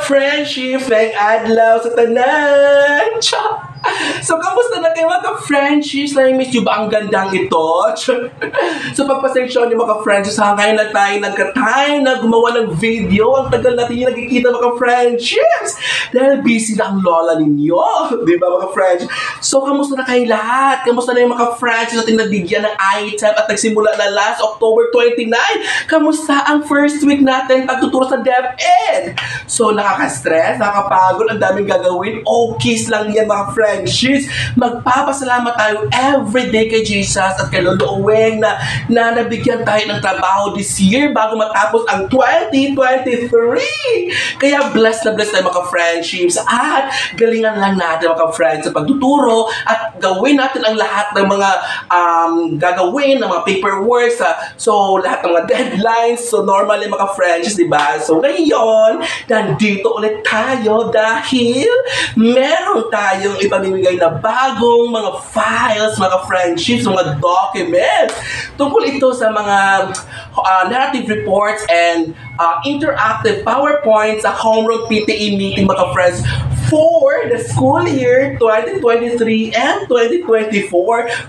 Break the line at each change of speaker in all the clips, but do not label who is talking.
friendships, may adlaw sa tanan. So, kamusta na kayo mga friendships? Na-miss nyo ba ang gandang ito? So, pagpasensyon nyo mga friendships, ngayon na tayo nagka-time na gumawa ng video. Ang tagal natin yung nagkikita mga friendships. Dahil busy na ang lola ninyo. Di ba mga friendships? So, kamusta na kayo lahat? Kamusta na yung mga friendships natin nabigyan ng item at nagsimula na last October 29? Kamusta ang first week natin pagtuturo sa DepEd? So, nakaka-stress, nakakapagod, ang daming gagawin. Okay lang yan mga friendships. Magpapasalamat tayo everyday kay Jesus at kay Lolo Oweng na nabigyan tayo ng trabaho this year bago matapos ang 2023. Kaya blessed na blessed tayo mga friendships at galingan lang natin mga friends sa pagtuturo at gawin natin ang lahat ng mga gagawin, ng mga paperwork. So, lahat ng mga deadlines. So, normally mga friendships, diba? So, ngayon, nandito ulit tayo dahil meron tayong ipamimigay na bagong mga files, mga friendships, mga documents. Tungkol ito sa mga narrative reports and interactive PowerPoint sa Homeroom PTE meeting mga friends for the school year 2023 and 2024,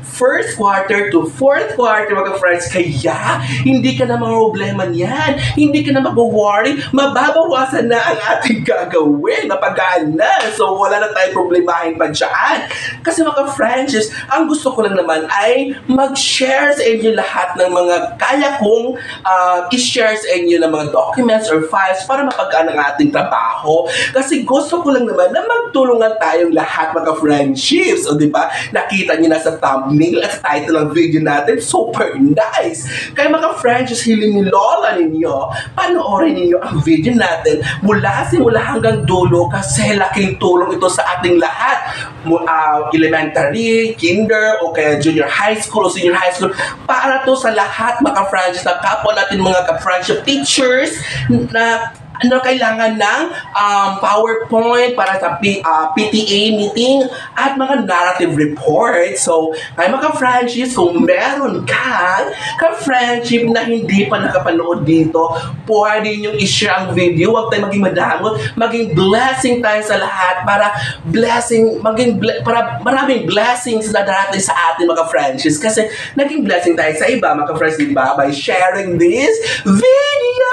first quarter to fourth quarter mga friends. Kaya, hindi ka na problema niyan. Hindi ka na mag-worry. Mababawasan na ang ating gagawin. Napagaan na. So, wala na tayong problemahin pa dyan. Kasi mga friends, ang gusto ko lang naman ay mag-share sa inyo lahat ng mga kaya kong i-share sa inyo ng mga documents or files para mapagaan ang ating trabaho. Kasi gusto ko lang naman na magtulungan tayong lahat mga friendships. O diba? Nakita niyo na sa thumbnail at sa title ng video natin. Super nice! Kaya mga friendships, hiling ni Lola ninyo, panoorin ninyo ang video natin mula simula hanggang dulo kasi laking tulong ito sa ating lahat. Elementary, kinder, o kaya junior high school o senior high school. Para to sa lahat mga friendships na kapwa natin mga ka-friendship teachers na kailangan ng PowerPoint para sa PTA meeting at mga narrative reports. So, kaya mga friendships, kung meron kang ka-friendship na hindi pa nakapanood dito, pwede nyo i-share ang video. Huwag tayo maging madamot. Maging blessing tayo sa lahat para para maraming blessings na darating sa ating mga friendships. Kasi naging blessing tayo sa iba, mga friends, diba? By sharing this video!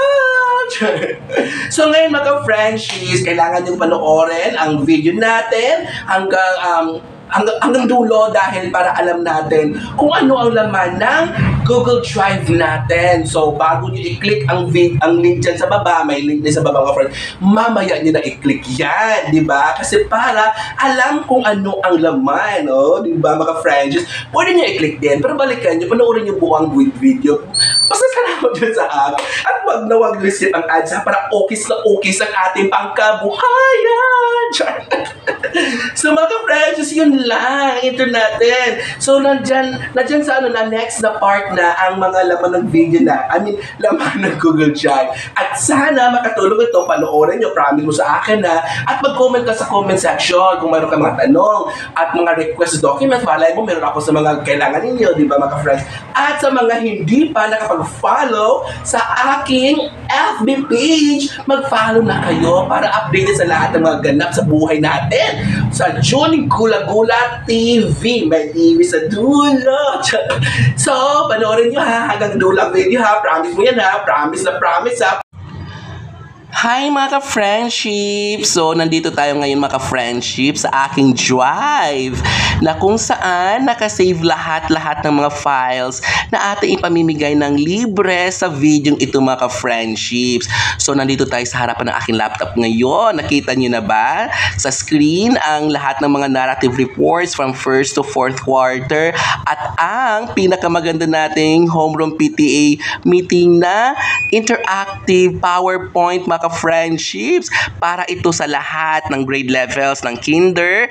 So ngayon mga friendships, kailangan nyo panoorin ang video natin hanggang dulo dahil para alam natin kung ano ang laman ng Google Drive natin. So, bago nyo i-click ang link dyan sa baba, may link din sa baba mga friends, mamaya nyo na i-click yan, di ba? Kasi para alam kung ano ang laman, di ba mga friends? Pwede nyo i-click din, pero balikan nyo, panoorin nyo buong video. Basta salamat dyan sa app. At wag na wag receive ang ads para okis na okis ang ating pangkabuhayan. So mga friends, yun lang, ito natin. So nandyan sa na next na part na ang mga laman ng video na, laman ng Google Drive. At sana makatulong ito, panoorin nyo, promise mo sa akin na, at mag-comment ka sa comment section kung mayroon ka mga tanong at mga request documents. Malay mo, meron ako sa mga kailangan ninyo, di ba mga friends? At sa mga hindi pa nakapag-follow sa aking FB page, mag-follow na kayo para updated sa lahat ng mga ganap sa buhay natin. Sa June Gula-Gula TV. May TV sa dulo. So, panoorin nyo hanggang dulo ang video ha. Promise mo yan ha. Promise na promise ha. Hi mga ka-friendships! So, nandito tayo ngayon mga ka-friendships sa aking drive na kung saan nakasave lahat-lahat ng mga files na ating ipamimigay ng libre sa video ito mga ka-friendships. So, nandito tayo sa harapan ng aking laptop ngayon. Nakita nyo na ba? Sa screen ang lahat ng mga narrative reports from first to fourth quarter at ang pinakamaganda nating Homeroom PTA meeting na interactive PowerPoint mga ka-friendships para ito sa lahat ng grade levels ng kinder,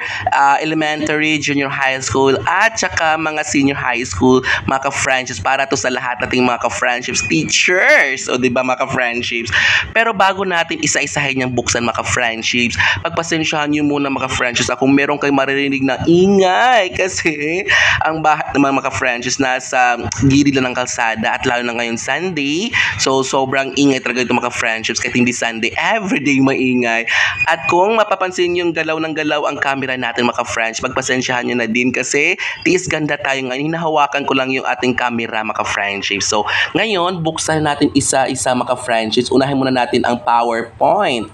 elementary, junior high school at saka mga senior high school mga ka-friendships para to sa lahat nating mga ka-friendships teachers. O diba mga ka-friendships? Pero bago natin isa-isahin yung buksan mga ka-friendships, pagpasensyahan nyo muna mga ka-friendships kung meron kayong maririnig na ingay kasi ang bahay ng mga ka-friendships nasa gilid lang ng kalsada at lalo na ngayon Sunday. So sobrang ingay talaga ito mga ka-friendships kahit hindi Sunday, everyday maingay. At kung mapapansin yung galaw ng galaw ang camera natin mga French, pagpasensyahan nyo na din kasi tiis ganda tayo ngayon. Hinahawakan ko lang yung ating camera mga friendships. So ngayon, buksan natin isa-isa mga friendships. Unahin muna natin ang PowerPoint.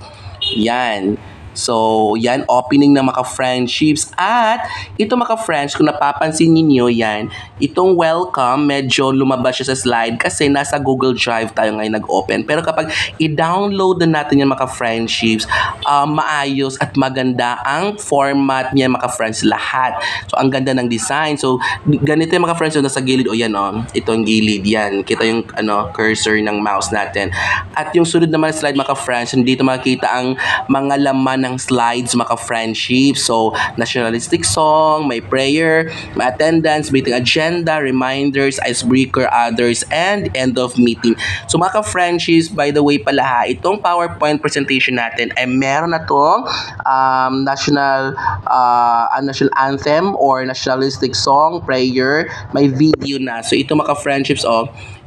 Yan. So, yan, opening ng mga friendships. At, ito mga friends, kung napapansin niyo yan, itong welcome, medyo lumabas siya sa slide kasi nasa Google Drive tayo ngayon nag-open. Pero kapag i-download na natin yan mga friendships, maayos at maganda ang format niya mga friends lahat. So, ang ganda ng design. So, ganito yung mga friends, so, nasa gilid, o yan o, itong gilid, yan. Kita yung cursor ng mouse natin. At yung sunod naman slide mga friends, dito makikita ang mga laman ng slides mga friendships. So, nationalistic song, may prayer, may attendance, meeting agenda, reminders, icebreaker, others, and end of meeting. So, mga friendships, by the way pala ha, itong PowerPoint presentation natin ay meron na itong national anthem or nationalistic song, prayer, may video na. So, ito mga friendships,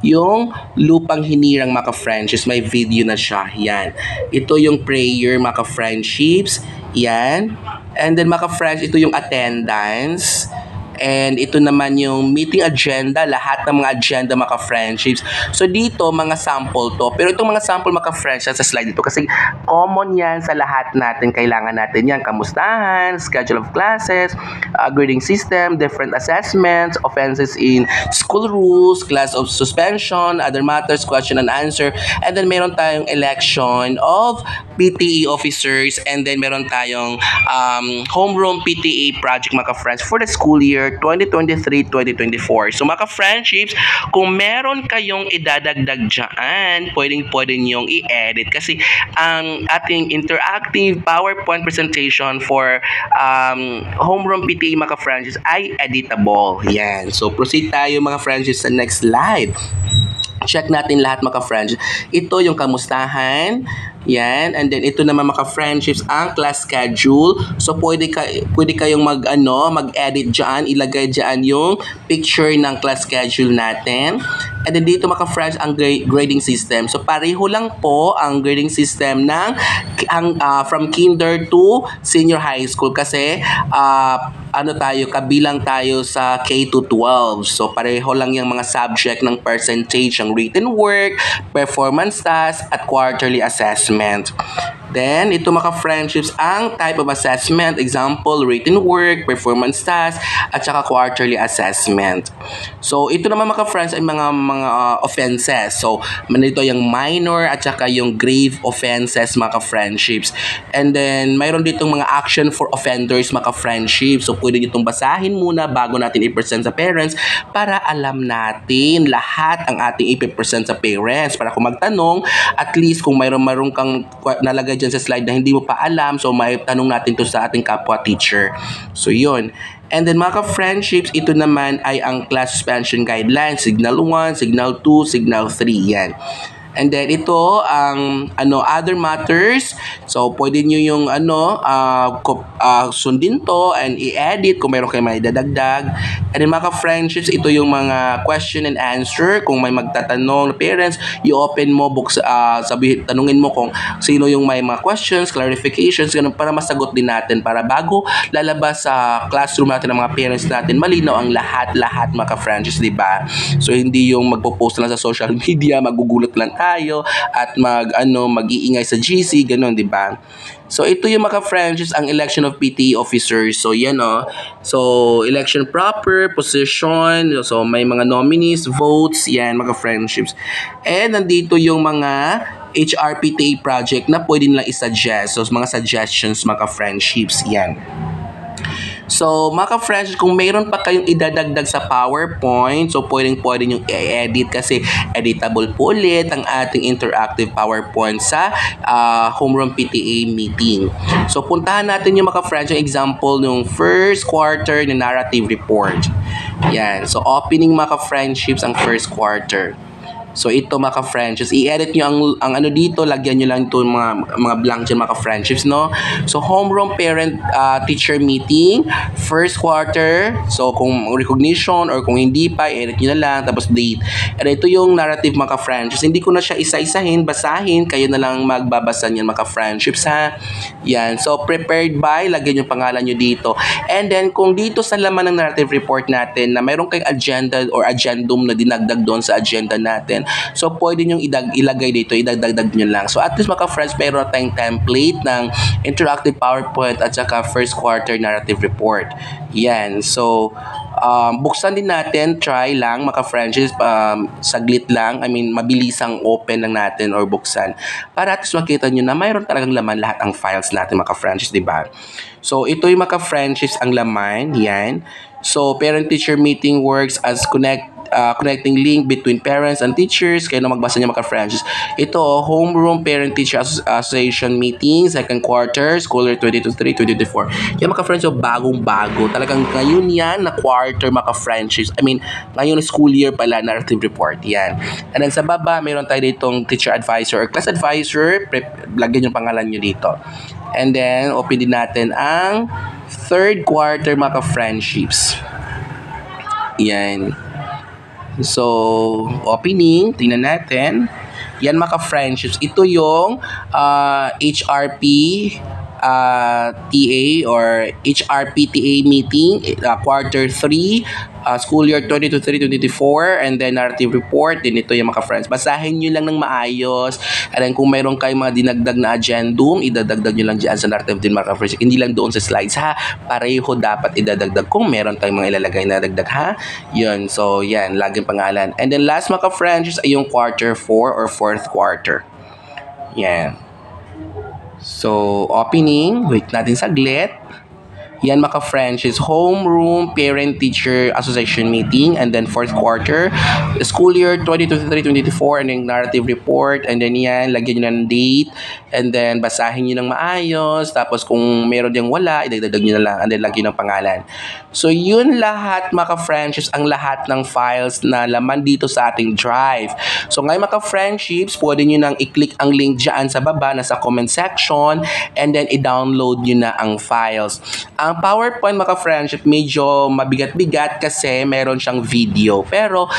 yung lupang hinirang mga friendships, may video na siya. Yan. Ito yung prayer mga friendships. Yan. And then mga friends, ito yung attendance. And ito naman yung meeting agenda, lahat ng mga agenda mga friendships. So dito, mga sample to. Pero itong mga sample mga friendships sa slide dito kasi common yan sa lahat natin. Kailangan natin yan. Kamustahan, schedule of classes, grading system, different assessments, offenses in school rules, class of suspension, other matters, question and answer. And then meron tayong election of PTA officers. And then meron tayong homeroom PTA project mga friends for the school year 2023-2024. So mga friendships, kung meron kayong idadagdag dyan, pwedeng nyong i-edit kasi ang ating interactive PowerPoint presentation for homeroom PTA mga friendships ay editable. Yan. So proceed tayo mga friendships sa next slide. Check natin lahat mga friends. Ito yung kamustahan. Yan. And then ito naman mga friendships ang class schedule. So pwede kayong mag-edit diyan, ilagay diyan yung picture ng class schedule natin. And then dito mga friends ang grading system. So pareho lang po ang grading system ng from kinder to senior high school kasi kabilang tayo sa K-12. So pareho lang yung mga subject ng percentage ng written work, performance task, at quarterly assessment. Then, ito mga friendships, ang type of assessment, example, written work, performance task, at saka quarterly assessment. So, ito naman mga friends ay mga offenses. So, manito yung minor at saka yung grave offenses mga friendships. And then, mayroon ditong mga action for offenders mga friendships. So, pwede nyo itong basahin muna bago natin i-present sa parents para alam natin lahat ang ating i-present sa parents. Para kung magtanong, at least kung mayroon kang nalagay dyan sa slide na hindi mo pa alam, so may tanong natin to sa ating kapwa teacher. So yun. And then mga friendships, ito naman ay ang class suspension guidelines, signal 1, signal 2, signal 3, yan. And then ito ang other matters. So pwede niyo yung sundin to and i-edit kung meron kayong may dadagdag. And then mga friendships, ito yung mga question and answer. Kung may magtatanong na parents, i-open mo, tanungin mo kung sino yung may mga questions, clarifications, ganun para masagot din natin para bago lalabas sa classroom natin ng mga parents natin, malinaw ang lahat mga friendships, di ba? So hindi yung magpo-post lang sa social media, magugulat lang tayo at mag-iingay sa GC, ganun, di ba? So ito yung mga friendships ang election of PTA officers. So yan So election proper, position, so may mga nominees, votes, yan mga friendships. And nandito yung mga HRPTA project na pwede nilang i-suggest. So mga suggestions mga friendships, yan. So, mga friends, kung mayroon pa kayong idadagdag sa PowerPoint, so pwede nyo i-edit kasi editable po ulit ang ating interactive PowerPoint sa homeroom PTA meeting. So, puntahan natin yung mga friends, yung example ng first quarter ng narrative report. Yan. So, opening mga friendships ang first quarter. So ito mga ka-friendships, i-edit nyo ang ano dito, lagyan nyo lang ito mga blank dyan mga ka-friendships, no? So homeroom parent teacher meeting, first quarter, so kung recognition or kung hindi pa, i-edit nyo na lang, tapos date. And ito yung narrative mga ka-friendships, hindi ko na siya isa-isahin, basahin, kayo na lang magbabasa niyan mga ka-friendships ha. Yan, so prepared by, lagyan yung pangalan nyo dito. And then kung dito sa laman ng narrative report natin na mayroon kayong agenda or agendum na dinagdag doon sa agenda natin, so pwede nyo ilagay dito, idagdag nyo lang. So at least mga friends, meron tayong template ng interactive PowerPoint at saka first quarter narrative report. Yan, so buksan din natin, try lang mga friends, saglit lang, I mean mabilisang open lang natin or buksan para at least makita nyo na mayroon talagang laman lahat ang files natin mga friends, di ba? So ito yung mga friends ang laman, yan. So parent-teacher meeting works as connecting link between parents and teachers. Kaya na magbasa niya mga friends. Ito, homeroom parent-teacher association meeting, second quarter, school year 2023-2024. Yan mga friends, so bagong-bago. Talagang ngayon yan na quarter mga friends. I mean, ngayon school year pala, narrative report. Yan. And then sa baba, mayroon tayo ditong teacher advisor or class advisor. Lagyan yung pangalan nyo dito. And then, open din natin ang third quarter mga friendships. Yan. So, opening, tingnan natin. Yan mga friendships. Ito yung HRP TA or HRPTA meeting, quarter 3, school year 2023-2024, and then narrative report. Din ito yung mga friends. Basahin nyo lang ng maayos. And then kung mayroon kayong mga dinagdag na agendum, idadagdag nyo lang dyan sa narrative din mga friends. Hindi lang doon sa slides ha. Pareho dapat idadagdag kung meron tayong mga ilalagay na dagdag ha. Yun. So yan, laging pangalan. And then last mga friends ay yung quarter 4 or fourth quarter. Yan. So, opening, wait natin saglit. Yan mga friends is homeroom parent-teacher association meeting, and then fourth quarter, school year 2023-2024, and then narrative report, and then yan, lagyan nyo ng date, and then basahin nyo ng maayos, tapos kung meron diyang wala, idagdag nyo na lang, and then lagyan ng pangalan. So yun lahat mga friendships, ang lahat ng files na laman dito sa ating drive. So ngayon mga friendships, pwede nyo nang i-click ang link dyan sa baba, nasa comment section, and then i-download nyo na ang files. Ang PowerPoint mga friendship medyo mabigat-bigat kasi meron siyang video. Pero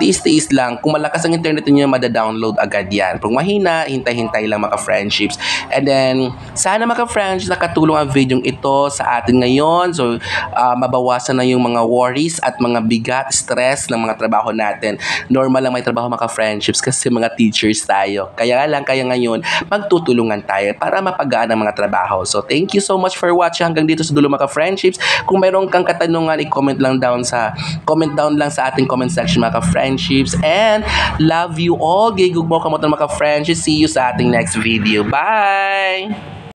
tiis-tiis lang. Kung malakas ang internet niyo, mada-download agad yan. Kung mahina, hintay-hintay lang mga friendships. And then, sana mga friendships nakatulong ang video ito sa atin ngayon. So, mabawasan na yung mga worries at mga bigat, stress ng mga trabaho natin. Normal lang may trabaho mga friendships kasi mga teachers tayo. Kaya ngayon, magtutulungan tayo para mapagaan ang mga trabaho. So, thank you so much for watching hanggang dito sa dulo mga friendships. Kung mayroon kang katanungan, comment down lang sa ating comment section mga friendships. And love you all. Gigugmo ka mo mga friendships. See you sa ating next video. Bye!